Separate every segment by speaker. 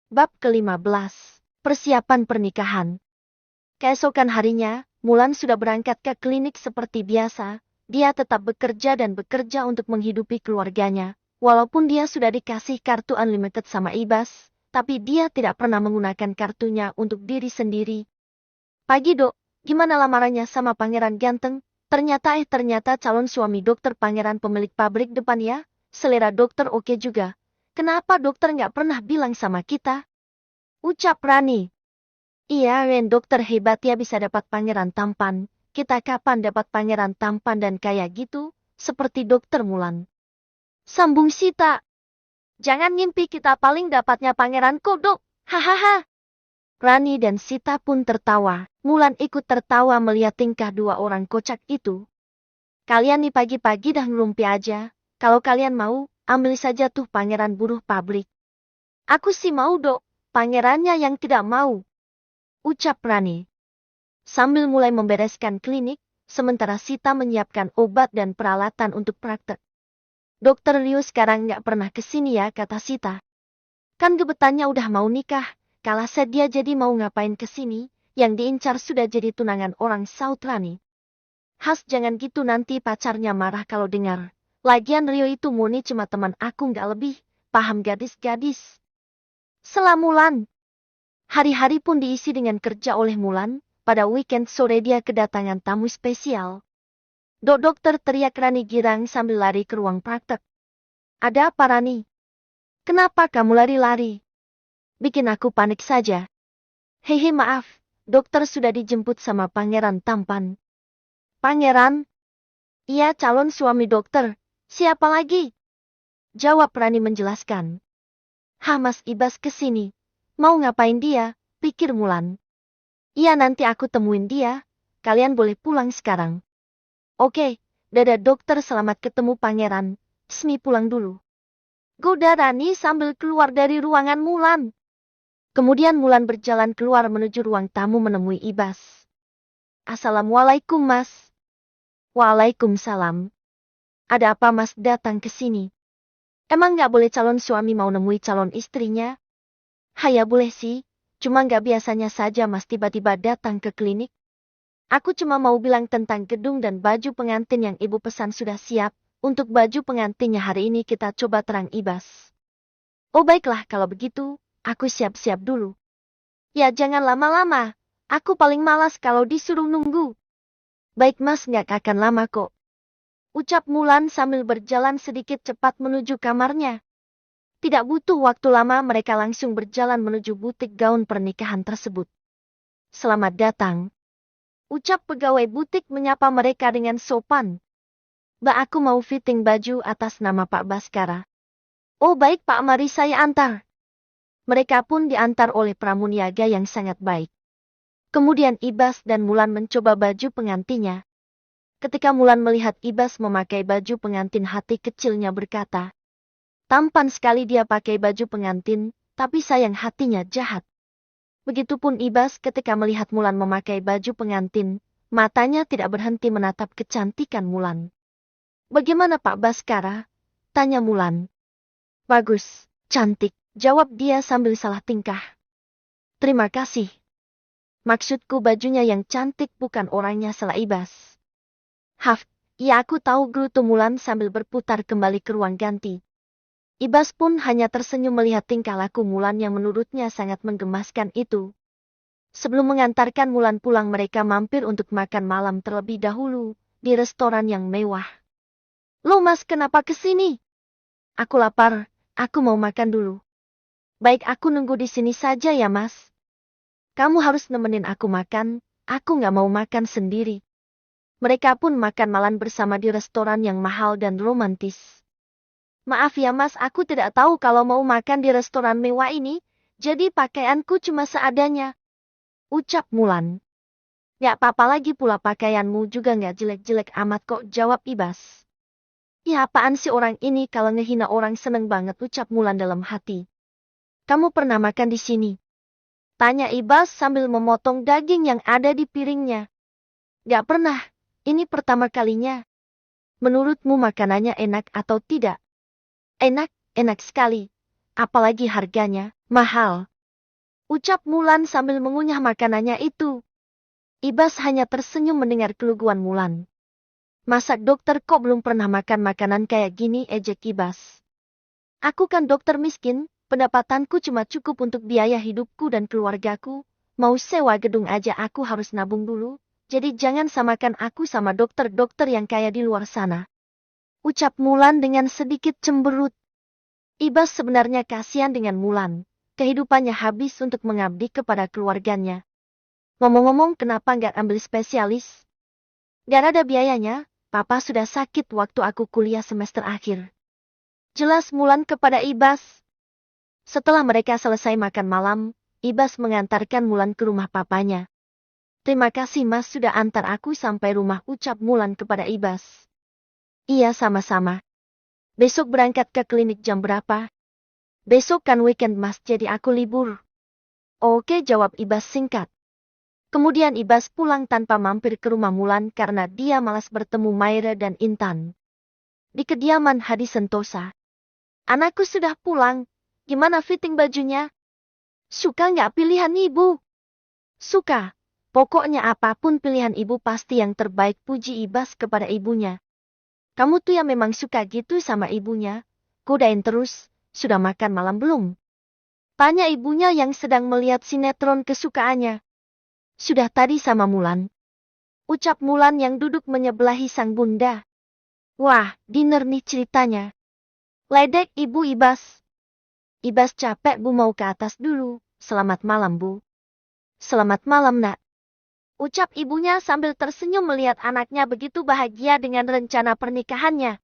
Speaker 1: Bab ke-15. Persiapan pernikahan. Keesokan harinya, Mulan sudah berangkat ke klinik seperti biasa. Dia tetap bekerja dan bekerja untuk menghidupi keluarganya. Walaupun dia sudah dikasih kartu unlimited sama Ibas, tapi dia tidak pernah menggunakan kartunya untuk diri sendiri. Pagi dok, gimana lamarannya sama pangeran ganteng? Ternyata calon suami dokter pangeran pemilik pabrik depan ya? Selera dokter oke juga. Kenapa dokter nggak pernah bilang sama kita? Ucap Rani. Iya, Ren dokter hebat ya bisa dapat pangeran tampan. Kita kapan dapat pangeran tampan dan kayak gitu? Seperti dokter Mulan. Sambung Sita. Jangan ngimpi kita paling dapatnya pangeran kodok. Hahaha. Rani dan Sita pun tertawa. Mulan ikut tertawa melihat tingkah dua orang kocak itu. Kalian nih pagi-pagi dah ngerumpi aja. Kalau kalian mau, ambil saja tuh pangeran buruh pabrik. Aku sih mau dok, pangerannya yang tidak mau. Ucap Rani. Sambil mulai membereskan klinik, sementara Sita menyiapkan obat dan peralatan untuk praktek. Dokter Liu sekarang nggak pernah kesini ya, kata Sita. Kan gebetannya udah mau nikah, kalah dia jadi mau ngapain kesini, yang diincar sudah jadi tunangan orang, saut Rani. Has jangan gitu nanti pacarnya marah kalau dengar. Lagian Rio itu murni cuma teman aku nggak lebih, paham gadis-gadis. Selamulan. Hari-hari pun diisi dengan kerja oleh Mulan. Pada weekend sore dia kedatangan tamu spesial. Dok dokter, teriak Rani girang sambil lari ke ruang praktek. Ada apa Rani? Kenapa kamu lari-lari? Bikin aku panik saja. Hehe maaf, dokter sudah dijemput sama pangeran tampan. Pangeran? Iya calon suami dokter. Siapa lagi? Jawab Rani menjelaskan. Hah Mas Ibas kesini. Mau ngapain dia? Pikir Mulan. Iya nanti aku temuin dia. Kalian boleh pulang sekarang. Oke, dadah dokter, selamat ketemu pangeran. Smi pulang dulu. Goda Rani sambil keluar dari ruangan Mulan. Kemudian Mulan berjalan keluar menuju ruang tamu menemui Ibas. Assalamualaikum Mas. Waalaikumsalam. Ada apa Mas datang ke sini? Emang nggak boleh calon suami mau nemui calon istrinya? Haya boleh sih, cuma nggak biasanya saja Mas tiba-tiba datang ke klinik. Aku cuma mau bilang tentang gedung dan baju pengantin yang ibu pesan sudah siap. Untuk baju pengantinnya hari ini kita coba terang Ibas. Oh baiklah kalau begitu, aku siap-siap dulu. Ya jangan lama-lama, aku paling malas kalau disuruh nunggu. Baik Mas, nggak akan lama kok. Ucap Mulan sambil berjalan sedikit cepat menuju kamarnya. Tidak butuh waktu lama mereka langsung berjalan menuju butik gaun pernikahan tersebut. Selamat datang. Ucap pegawai butik menyapa mereka dengan sopan. Mbak aku mau fitting baju atas nama Pak Baskara. Oh baik Pak, mari saya antar. Mereka pun diantar oleh pramuniaga yang sangat baik. Kemudian Ibas dan Mulan mencoba baju pengantinnya. Ketika Mulan melihat Ibas memakai baju pengantin, hati kecilnya berkata, tampan sekali dia pakai baju pengantin, tapi sayang hatinya jahat. Begitupun Ibas ketika melihat Mulan memakai baju pengantin, matanya tidak berhenti menatap kecantikan Mulan. Bagaimana Pak Baskara? Tanya Mulan. Bagus, cantik, jawab dia sambil salah tingkah. Terima kasih. Maksudku bajunya yang cantik bukan orangnya, salah Ibas. Haf, ya aku tahu, gerutu Mulan sambil berputar kembali ke ruang ganti. Ibas pun hanya tersenyum melihat tingkah laku Mulan yang menurutnya sangat menggemaskan itu. Sebelum mengantarkan Mulan pulang, mereka mampir untuk makan malam terlebih dahulu di restoran yang mewah. Loh Mas, kenapa kesini? Aku lapar, aku mau makan dulu. Baik, aku nunggu di sini saja ya Mas. Kamu harus nemenin aku makan, aku nggak mau makan sendiri. Mereka pun makan malam bersama di restoran yang mahal dan romantis. Maaf ya Mas, aku tidak tahu kalau mau makan di restoran mewah ini, jadi pakaianku cuma seadanya. Ucap Mulan. Ya apa-apa, lagi pula pakaianmu juga nggak jelek-jelek amat kok, jawab Ibas. Ya apaan sih orang ini kalau ngehina orang, seneng banget, ucap Mulan dalam hati. Kamu pernah makan di sini? Tanya Ibas sambil memotong daging yang ada di piringnya. Gak pernah, ini pertama kalinya. Menurutmu makanannya enak atau tidak? Enak, enak sekali. Apalagi harganya mahal. Ucap Mulan sambil mengunyah makanannya itu. Ibas hanya tersenyum mendengar keluguan Mulan. Masa dokter kok belum pernah makan makanan kayak gini, ejek Ibas. Aku kan dokter miskin, pendapatanku cuma cukup untuk biaya hidupku dan keluargaku. Mau sewa gedung aja aku harus nabung dulu. Jadi jangan samakan aku sama dokter-dokter yang kaya di luar sana. Ucap Mulan dengan sedikit cemberut. Ibas sebenarnya kasihan dengan Mulan. Kehidupannya habis untuk mengabdi kepada keluarganya. Ngomong-ngomong, kenapa nggak ambil spesialis? Gak ada biayanya, papa sudah sakit waktu aku kuliah semester akhir. Jelas Mulan kepada Ibas. Setelah mereka selesai makan malam, Ibas mengantarkan Mulan ke rumah papanya. Terima kasih mas sudah antar aku sampai rumah, ucap Mulan kepada Ibas. Iya sama-sama. Besok berangkat ke klinik jam berapa? Besok kan weekend mas, jadi aku libur. Oke, jawab Ibas singkat. Kemudian Ibas pulang tanpa mampir ke rumah Mulan karena dia malas bertemu Maira dan Intan. Di kediaman Hadi Sentosa. Anakku sudah pulang, gimana fitting bajunya? Suka nggak pilihan ibu? Suka, pokoknya apapun pilihan ibu pasti yang terbaik, puji Ibas kepada ibunya. Kamu tuh ya memang suka gitu sama ibunya, godain terus, sudah makan malam belum? Tanya ibunya yang sedang melihat sinetron kesukaannya. Sudah tadi sama Mulan. Ucap Mulan yang duduk menyebelahi sang bunda. Wah, dinner nih ceritanya. Ledek ibu Ibas. Ibas capek bu, mau ke atas dulu. Selamat malam bu. Selamat malam nak. Ucap ibunya sambil tersenyum melihat anaknya begitu bahagia dengan rencana pernikahannya.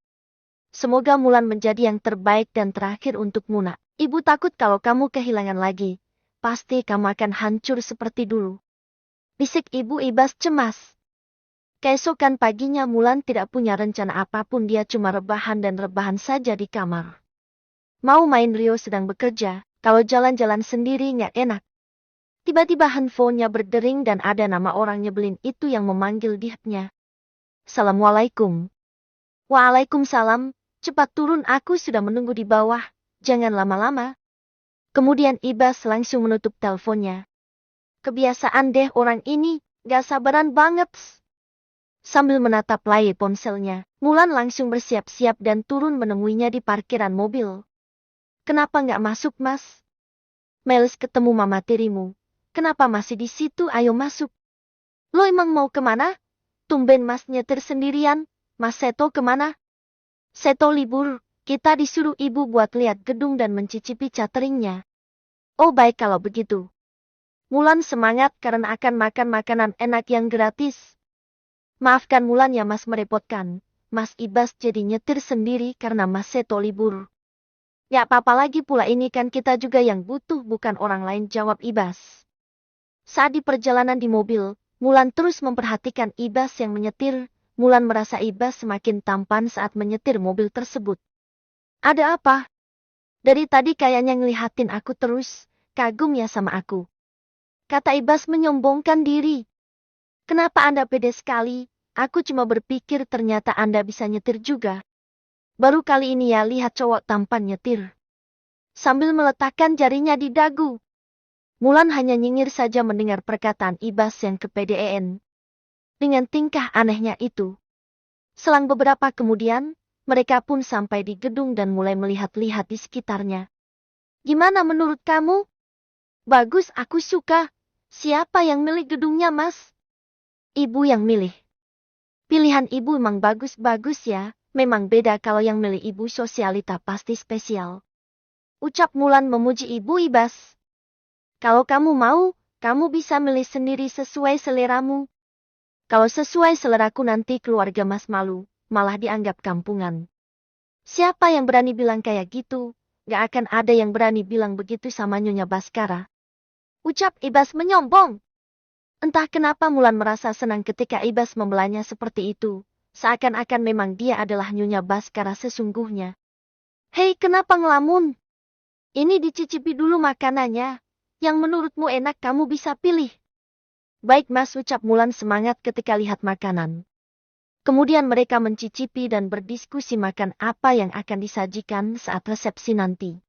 Speaker 1: Semoga Mulan menjadi yang terbaik dan terakhir untukmu nak. Ibu takut kalau kamu kehilangan lagi. Pasti kamu akan hancur seperti dulu. Bisik ibu Ibas cemas. Keesokan paginya Mulan tidak punya rencana apapun, dia cuma rebahan dan rebahan saja di kamar. Mau main Rio sedang bekerja, kalau jalan-jalan sendiri nggak enak. Tiba-tiba handphonenya berdering dan ada nama orang nyebelin itu yang memanggil dia. Assalamualaikum. Waalaikumsalam, cepat turun aku sudah menunggu di bawah, jangan lama-lama. Kemudian Ibas langsung menutup teleponnya. Kebiasaan deh orang ini, gak sabaran banget. Sambil menatap layar ponselnya, Mulan langsung bersiap-siap dan turun menemuinya di parkiran mobil. Kenapa nggak masuk mas? Melis ketemu mama tirimu. Kenapa masih di situ, ayo masuk. Lo emang mau kemana? Tumben mas nyetir sendirian, mas Seto kemana? Seto libur, kita disuruh ibu buat lihat gedung dan mencicipi cateringnya. Oh baik kalau begitu. Mulan semangat karena akan makan makanan enak yang gratis. Maafkan Mulan ya mas merepotkan. Mas Ibas jadi nyetir sendiri karena mas Seto libur. Ya apa-apa lagi pula, ini kan kita juga yang butuh bukan orang lain, jawab Ibas. Saat di perjalanan di mobil, Mulan terus memperhatikan Ibas yang menyetir. Mulan merasa Ibas semakin tampan saat menyetir mobil tersebut. Ada apa? Dari tadi kayaknya ngelihatin aku terus, kagum ya sama aku. Kata Ibas menyombongkan diri. Kenapa Anda pede sekali? Aku cuma berpikir ternyata Anda bisa nyetir juga. Baru kali ini ya lihat cowok tampan nyetir. Sambil meletakkan jarinya di dagu. Mulan hanya nyengir saja mendengar perkataan Ibas yang kepedean. Dengan tingkah anehnya itu. Selang beberapa kemudian, mereka pun sampai di gedung dan mulai melihat-lihat di sekitarnya. Gimana menurut kamu? Bagus, aku suka. Siapa yang milih gedungnya, mas? Ibu yang milih. Pilihan ibu emang bagus-bagus ya. Memang beda kalau yang milih ibu, sosialita pasti spesial. Ucap Mulan memuji ibu Ibas. Kalau kamu mau, kamu bisa milih sendiri sesuai seleramu. Kalau sesuai seleraku nanti keluarga mas malu, malah dianggap kampungan. Siapa yang berani bilang kayak gitu? Gak akan ada yang berani bilang begitu sama Nyonya Baskara. Ucap Ibas menyombong. Entah kenapa Mulan merasa senang ketika Ibas membelanya seperti itu. Seakan-akan memang dia adalah Nyonya Baskara sesungguhnya. Hei, kenapa ngelamun? Ini dicicipi dulu makanannya. Yang menurutmu enak kamu bisa pilih. Baik mas, ucap Mulan semangat ketika lihat makanan. Kemudian mereka mencicipi dan berdiskusi makan apa yang akan disajikan saat resepsi nanti.